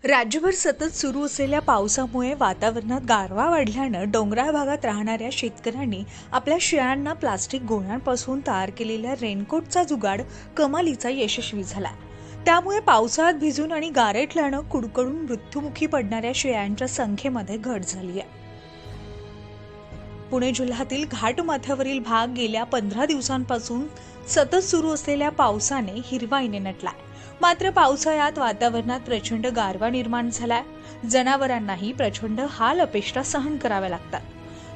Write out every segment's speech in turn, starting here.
राज्यभर सतत सुरू असलेल्या पावसामुळे वातावरणात गारवा वाढल्यानं डोंगराळ भागात राहणाऱ्या शेतकऱ्यांनी आपल्या शेळ्यांना प्लास्टिक गोण्यांपासून तयार केलेल्या रेनकोटचा जुगाड कमालीचा यशस्वी झाला। त्यामुळे पावसाळ्यात भिजून आणि गारठल्यानं कुडकुडून मृत्युमुखी पडणाऱ्या शेळ्यांच्या संख्येमध्ये घट झाली आहे। पुणे जिल्ह्यातील घाटमाथ्यावरील भाग गेल्या 15 दिवसांपासून सतत सुरू असलेल्या पावसाने हिरवाईने नटलाय। मात्र पावसाळ्यात वातावरणात प्रचंड गारवा निर्माण झालाय। जनावरांनाही प्रचंड हाल अपेष्टा सहन कराव्या लागतात।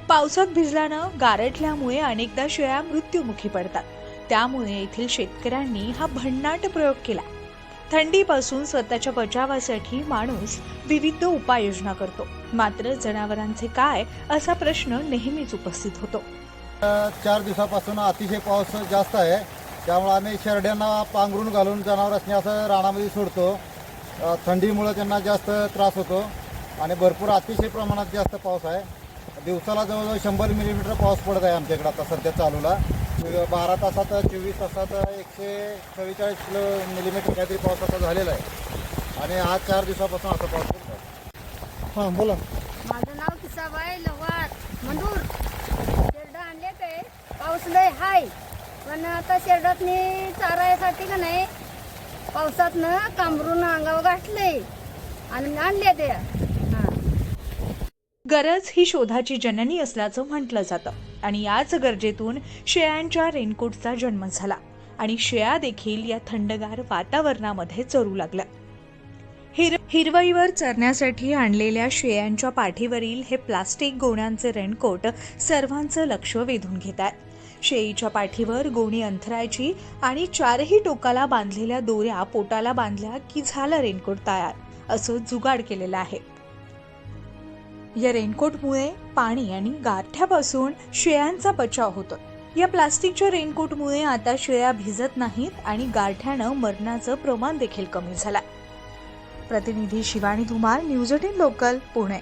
पावसात भिजल्यानं गारठल्यामुळे अनेकदा शेळ्या मृत्युमुखी पडतात। त्यामुळे येथील शेतकऱ्यांनी हा भन्नाट प्रयोग केला। थंडीपासून स्वतःच्या बचावासाठी माणूस विविध उपाययोजना करतो, मात्र जनावरांचे काय असा प्रश्न नेहमीच उपस्थित होतो। 4 दिवसापासून अतिशय पाऊस जास्त आहे, त्यामुळे आम्ही शेरड्यांना पांघरून घालून जनावरांनी असं रानामध्ये सोडतो। थंडीमुळे त्यांना जास्त त्रास होतो आणि भरपूर अतिशय प्रमाणात जास्त पाऊस आहे। दिवसाला जवळजवळ 100 मिलीमीटर पाऊस पडत आहे आमच्याकडे आता सध्या चालूला। 12 तासात 24 तासात 144 मिलीमीटर काहीतरी पाऊस आता झालेला आहे आणि आज 4 दिवसापासून असा पाऊस पडतो आहे। हां बोला। माझं नाव किसाबाई लवाट मंडूर। शेरडं आणले ते पाऊस लय हाय, पण आता शेरडातनी चारायसाठी का नाही पावसातनं कांबरून अंगावर गाठले आणि आणले ते। गरज ही शोधाची जननी असल्याचं म्हटलं जातं आणि याच गरजेतून शेळ्यांच्या रेनकोटचा जन्म झाला आणि शेळ्या देखील या थंडगार वातावरणामध्ये चरू लागल्या। हिरवळीवर चरण्यासाठी आणलेल्या शेळ्यांच्या पाठीवरील हे प्लास्टिक गोण्यांचे रेनकोट सर्वांचं लक्ष वेधून घेत आहे। शेळीच्या पाठीवर गोणी अंथरायची आणि 4ही टोकाला बांधलेल्या दोऱ्या पोटाला बांधल्या की झाला रेनकोट तयार, असं जुगाड केलेलं आहे। या रेनकोटमुळे पाणी आणि गारठ्यापासून शेळ्यांचा बचाव होतो। या प्लास्टिकच्या रेनकोटमुळे आता शेळ्या भिजत नाहीत आणि गारठ्यानं मरणाचं प्रमाण देखील कमी झालं। प्रतिनिधी शिवानी धुमाळ, न्यूज 18 लोकल, पुणे।